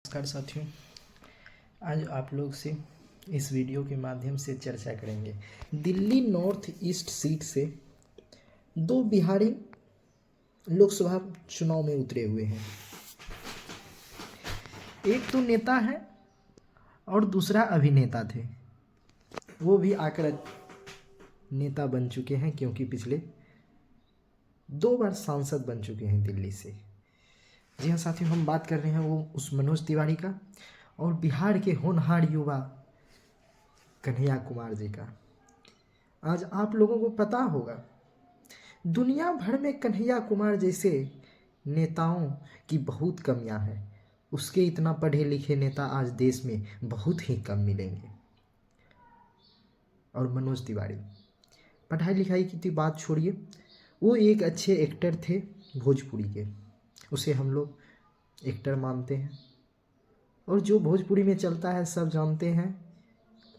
नमस्कार साथियों, आज आप लोग से इस वीडियो के माध्यम से चर्चा करेंगे। दिल्ली नॉर्थ ईस्ट सीट से दो बिहारी लोकसभा चुनाव में उतरे हुए हैं। एक तो नेता है और दूसरा अभिनेता थे। वो भी आकर नेता बन चुके हैं क्योंकि पिछले 2 बार सांसद बन चुके हैं दिल्ली से। जी हाँ साथियों, हम बात कर रहे हैं वो उस मनोज तिवारी का और बिहार के होनहार युवा कन्हैया कुमार जी का। आज आप लोगों को पता होगा, दुनिया भर में कन्हैया कुमार जैसे नेताओं की बहुत कमियां हैं। उसके इतना पढ़े लिखे नेता आज देश में बहुत ही कम मिलेंगे। और मनोज तिवारी, पढ़ाई लिखाई की तो बात छोड़िए, वो एक अच्छे एक्टर थे भोजपुरी के। उसे हम लोग एक्टर मानते हैं और जो भोजपुरी में चलता है सब जानते हैं।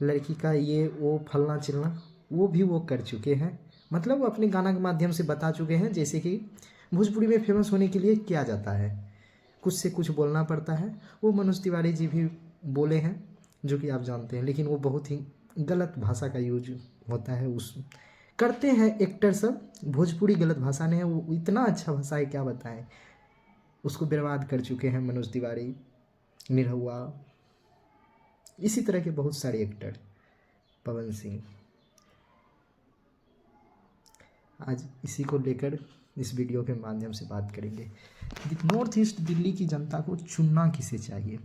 लड़की का ये वो फलना चिलना वो भी वो कर चुके हैं। मतलब वो अपने गाना के माध्यम से बता चुके हैं जैसे कि भोजपुरी में फेमस होने के लिए किया जाता है, कुछ से कुछ बोलना पड़ता है। वो मनोज तिवारी जी भी बोले हैं जो कि आप जानते हैं, लेकिन वो बहुत ही गलत भाषा का यूज होता है उस करते हैं एक्टर सब। भोजपुरी गलत भाषा नहीं है, वो इतना अच्छा भाषा है क्या बताएं। उसको बर्बाद कर चुके हैं मनोज तिवारी, निरहुआ, इसी तरह के बहुत सारे एक्टर, पवन सिंह। आज इसी को लेकर इस वीडियो के माध्यम से बात करेंगे। नॉर्थ ईस्ट दिल्ली की जनता को चुनना किसे चाहिए?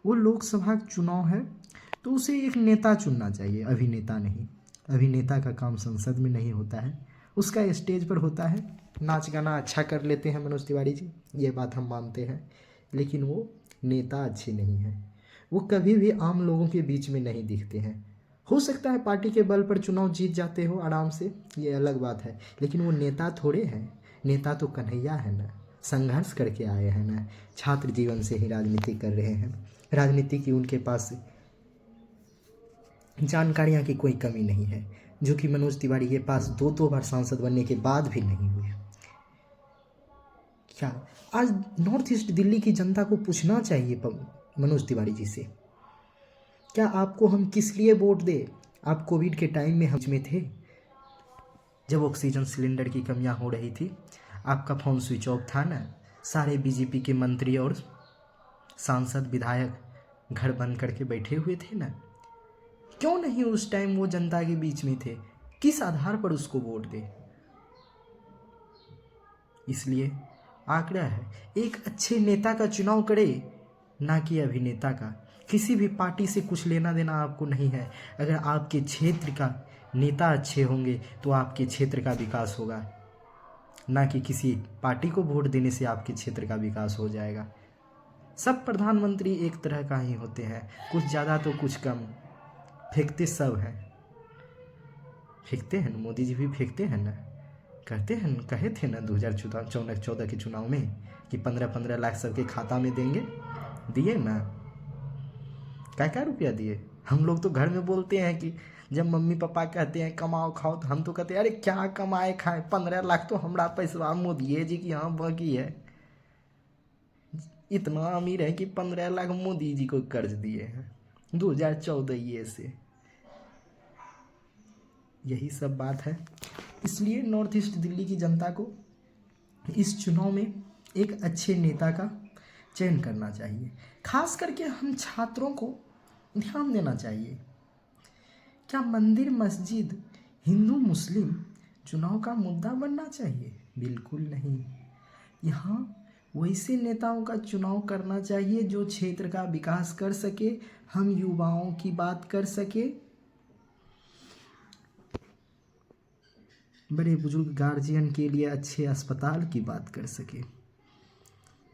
वो लोकसभा चुनाव है तो उसे एक नेता चुनना चाहिए, अभिनेता नहीं। अभिनेता का काम संसद में नहीं होता है, उसका स्टेज पर होता है। नाच गाना अच्छा कर लेते हैं मनोज तिवारी जी, ये बात हम मानते हैं, लेकिन वो नेता अच्छे नहीं हैं। वो कभी भी आम लोगों के बीच में नहीं दिखते हैं। हो सकता है पार्टी के बल पर चुनाव जीत जाते हो आराम से, ये अलग बात है, लेकिन वो नेता थोड़े हैं। नेता तो कन्हैया है ना, संघर्ष करके आए हैं ना, छात्र जीवन से ही राजनीति कर रहे हैं। राजनीति की उनके पास जानकारियां की कोई कमी नहीं है, जो कि मनोज तिवारी के पास 2 बार सांसद बनने के बाद भी नहीं हुई। क्या आज नॉर्थ ईस्ट दिल्ली की जनता को पूछना चाहिए मनोज तिवारी जी से, क्या आपको हम किस लिए वोट दें? आप कोविड के टाइम में हम में थे, जब ऑक्सीजन सिलेंडर की कमियां हो रही थी, आपका फ़ोन स्विच ऑफ था ना। सारे बीजेपी के मंत्री और सांसद विधायक घर बंद करके बैठे हुए थे ना। क्यों नहीं उस टाइम वो जनता के बीच में थे? किस आधार पर उसको वोट दे? इसलिए आग्रह है, एक अच्छे नेता का चुनाव करे, ना कि अभिनेता का। किसी भी पार्टी से कुछ लेना देना आपको नहीं है। अगर आपके क्षेत्र का नेता अच्छे होंगे तो आपके क्षेत्र का विकास होगा, ना कि किसी पार्टी को वोट देने से आपके क्षेत्र का विकास हो जाएगा। सब प्रधानमंत्री एक तरह का ही होते हैं, कुछ ज़्यादा तो कुछ कम, फेंकते सब हैं। फेंकते हैं ना, मोदी जी भी फेंकते हैं ना, कहते हैं, कहे थे ना 2014 के चुनाव में कि 15-15 लाख सबके खाता में देंगे, दिए ना। क्या रुपया दिए? हम लोग तो घर में बोलते हैं कि जब मम्मी पापा कहते हैं कमाओ खाओ, तो हम तो कहते हैं अरे क्या कमाए खाए, 15 लाख तो हमारा पैसा मोदी जी की यहाँ बाकी है। इतना अमीर है कि 15 लाख मोदी जी को कर्ज दिए हैं 2014 से। यही सब बात है। इसलिए नॉर्थ ईस्ट दिल्ली की जनता को इस चुनाव में एक अच्छे नेता का चयन करना चाहिए। खास करके हम छात्रों को ध्यान देना चाहिए। क्या मंदिर मस्जिद हिंदू मुस्लिम चुनाव का मुद्दा बनना चाहिए? बिल्कुल नहीं। यहाँ वैसे नेताओं का चुनाव करना चाहिए जो क्षेत्र का विकास कर सके, हम युवाओं की बात कर सके, बड़े बुजुर्ग गार्जियन के लिए अच्छे अस्पताल की बात कर सके,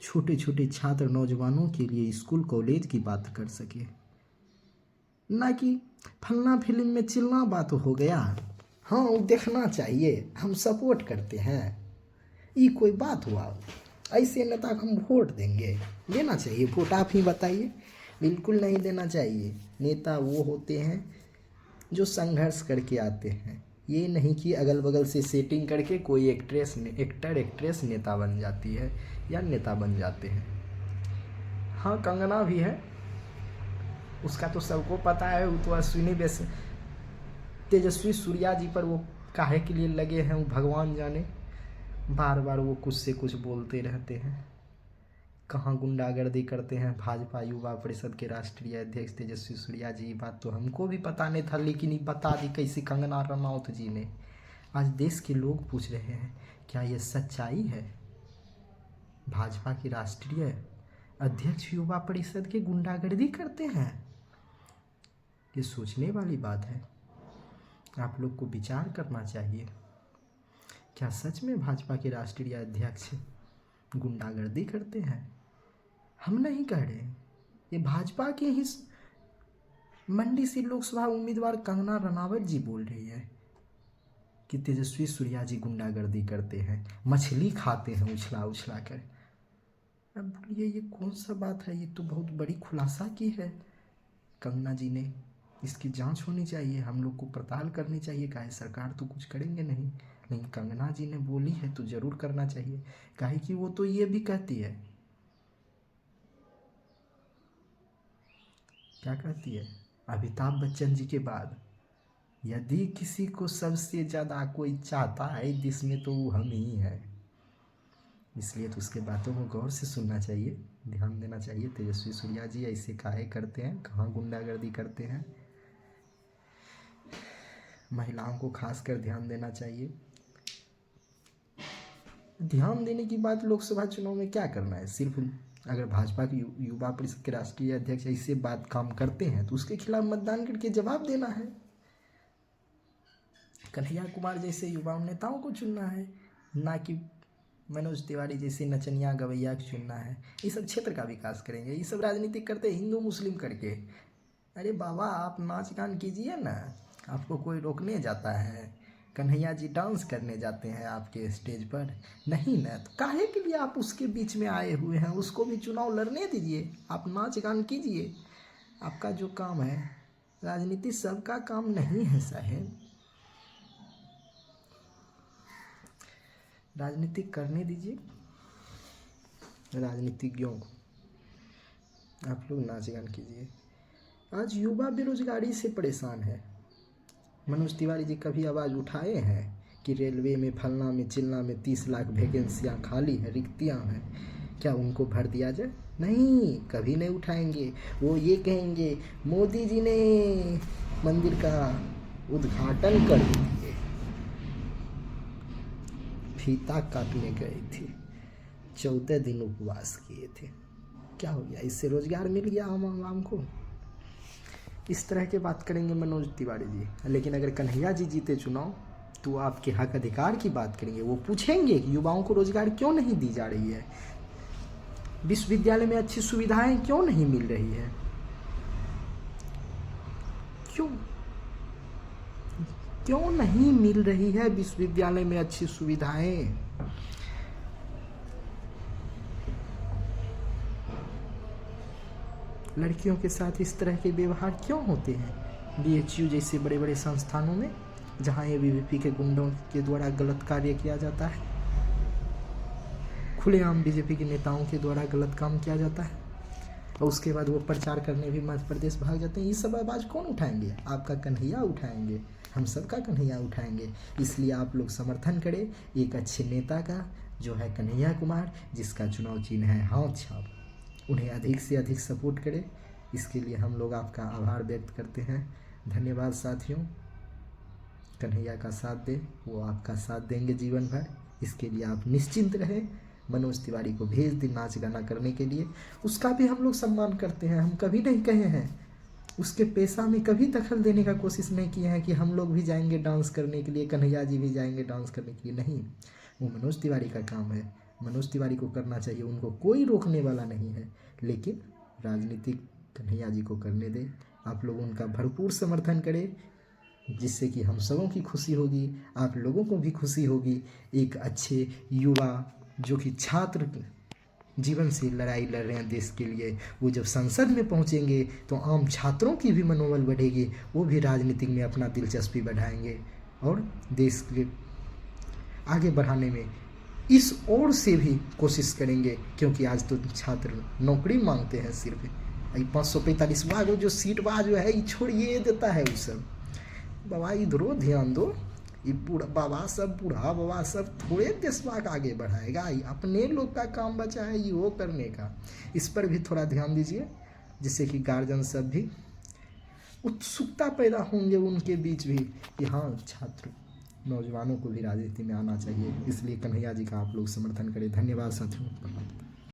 छोटे छोटे छात्र नौजवानों के लिए स्कूल कॉलेज की बात कर सके, ना कि फलना फिल्म में चिलना बात हो गया। हाँ वो देखना चाहिए, हम सपोर्ट करते हैं, ये कोई बात हुआ? ऐसे नेता को हम वोट देंगे? देना चाहिए वोट? आप ही बताइए। बिल्कुल नहीं देना चाहिए। नेता वो होते हैं जो संघर्ष करके आते हैं, ये नहीं कि अगल बगल से सेटिंग करके कोई एक्टर एक्ट्रेस नेता बन जाती है या नेता बन जाते हैं। हाँ कंगना भी है, उसका तो सबको पता है, वो तो अश्विनी वैस तेजस्वी सूर्या जी पर वो काहे के लिए लगे हैं वो भगवान जाने। बार बार वो कुछ से कुछ बोलते रहते हैं। कहाँ गुंडागर्दी करते हैं भाजपा युवा परिषद के राष्ट्रीय अध्यक्ष तेजस्वी सूर्या जी। ये बात तो हमको भी पता नहीं था, लेकिन ये बता दी कैसी कंगना रनौत जी ने। आज देश के लोग पूछ रहे हैं क्या ये सच्चाई है? भाजपा के राष्ट्रीय अध्यक्ष युवा परिषद के गुंडागर्दी करते हैं? ये सोचने वाली बात है, आप लोग को विचार करना चाहिए। क्या सच में भाजपा के राष्ट्रीय अध्यक्ष गुंडागर्दी करते हैं? हम नहीं कह रहे, ये भाजपा के ही मंडी से लोकसभा उम्मीदवार कंगना रनावत जी बोल रही है कि तेजस्वी सूर्या जी गुंडागर्दी करते हैं, मछली खाते हैं उछला उछला कर। अब बोलिए ये कौन सा बात है? ये तो बहुत बड़ी खुलासा की है कंगना जी ने। इसकी जांच होनी चाहिए, हम लोग को पड़ताल करनी चाहिए। काहे सरकार तो कुछ करेंगे नहीं, लेकिन कंगना जी ने बोली है तो जरूर करना चाहिए। काहे कि वो तो ये भी कहती है, क्या कहती है, अमिताभ बच्चन जी के बाद यदि किसी को सबसे ज़्यादा कोई चाहता है देश में तो वो हम ही हैं। इसलिए तो उसके बातों को गौर से सुनना चाहिए, ध्यान देना चाहिए। तेजस्वी सूर्या जी ऐसे काहे करते हैं, कहाँ गुंडागर्दी करते हैं, महिलाओं को खासकर ध्यान देना चाहिए। ध्यान देने की बात लोकसभा चुनाव में क्या करना है? सिर्फ अगर भाजपा के युवा परिषद के राष्ट्रीय अध्यक्ष ऐसे बात काम करते हैं तो उसके खिलाफ मतदान करके जवाब देना है। कन्हैया कुमार जैसे युवा नेताओं को चुनना है, ना कि मनोज तिवारी जैसे नचनिया गवैया को चुनना है। ये सब क्षेत्र का विकास करेंगे, ये सब राजनीतिक करते हिंदू मुस्लिम करके। अरे बाबा आप नाच गान कीजिए ना, आपको कोई रोकने जाता है? कन्हैया जी डांस करने जाते हैं आपके स्टेज पर? नहीं ना, तो काहे के लिए आप उसके बीच में आए हुए हैं? उसको भी चुनाव लड़ने दीजिए, आप नाच गान कीजिए, आपका जो काम है। राजनीति सबका काम नहीं है साहब, राजनीति करने दीजिए राजनीतिज्ञों को, आप लोग नाच गान कीजिए। आज युवा बेरोजगारी से परेशान है। मनोज तिवारी जी कभी आवाज़ उठाए हैं कि रेलवे में फलना में चिलना में 30 लाख वैकेंसियाँ खाली हैं, रिक्तियाँ हैं, क्या उनको भर दिया जाए? नहीं, कभी नहीं उठाएंगे। वो ये कहेंगे मोदी जी ने मंदिर का उद्घाटन कर दिए, फीता काटने गए थे, 14 दिन उपवास किए थे, क्या हो गया? इससे रोजगार मिल गया आम आवाम को? इस तरह के बात करेंगे मनोज तिवारी जी। लेकिन अगर कन्हैया जी जीते चुनाव तो आपके हक अधिकार की बात करेंगे। वो पूछेंगे कि युवाओं को रोजगार क्यों नहीं दी जा रही है, विश्वविद्यालय में अच्छी सुविधाएं क्यों नहीं मिल रही है, क्यों नहीं मिल रही है विश्वविद्यालय में अच्छी सुविधाएं? लड़कियों के साथ इस तरह के व्यवहार क्यों होते हैं? BHU जैसे बड़े बड़े संस्थानों में जहां ABVP के गुंडों के द्वारा गलत कार्य किया जाता है, खुलेआम BJP के नेताओं के द्वारा गलत काम किया जाता है, और उसके बाद वो प्रचार करने भी मध्य प्रदेश भाग जाते हैं। ये सब आवाज़ कौन उठाएंगे? आपका कन्हैया उठाएंगे, हम सबका कन्हैया उठाएंगे। इसलिए आप लोग समर्थन करें एक अच्छे नेता का, जो है कन्हैया कुमार, जिसका चुनाव चिन्ह है हाथ छाप। उन्हें अधिक से अधिक सपोर्ट करें, इसके लिए हम लोग आपका आभार व्यक्त करते हैं। धन्यवाद साथियों। कन्हैया का साथ दें, वो आपका साथ देंगे जीवन भर, इसके लिए आप निश्चिंत रहें। मनोज तिवारी को भेज दें नाच गाना करने के लिए, उसका भी हम लोग सम्मान करते हैं। हम कभी नहीं कहे हैं, उसके पेशा में कभी दखल देने का कोशिश नहीं किए हैं कि हम लोग भी जाएंगे डांस करने के लिए, कन्हैया जी भी जाएंगे डांस करने के लिए। नहीं, वो मनोज तिवारी का काम है, मनोज तिवारी को करना चाहिए, उनको कोई रोकने वाला नहीं है। लेकिन राजनीतिक कन्हैया जी को करने दें। आप लोग उनका भरपूर समर्थन करें, जिससे कि हम सबों की खुशी होगी, आप लोगों को भी खुशी होगी। एक अच्छे युवा जो कि छात्र जीवन से लड़ाई लड़ रहे हैं देश के लिए, वो जब संसद में पहुंचेंगे तो आम छात्रों की भी मनोबल बढ़ेगी, वो भी राजनीति में अपना दिलचस्पी बढ़ाएंगे और देश के आगे बढ़ाने में इस ओर से भी कोशिश करेंगे, क्योंकि आज तो छात्र नौकरी मांगते हैं सिर्फ। 545वां जो सीट बा जो है ये छोड़िए देता है वो सब। बाबा इधरो ध्यान दो, ये बूढ़ा बाबा सब, बूढ़ा बाबा सब थोड़े देशवा का आगे बढ़ाएगा, ये अपने लोग का काम बचा है ये वो करने का। इस पर भी थोड़ा ध्यान दीजिए, जिससे कि गार्जियन सब भी उत्सुकता पैदा होंगे उनके बीच भी कि हाँ छात्र नौजवानों को भी राजनीति में आना चाहिए। इसलिए कन्हैया जी का आप लोग समर्थन करें। धन्यवाद साथियों।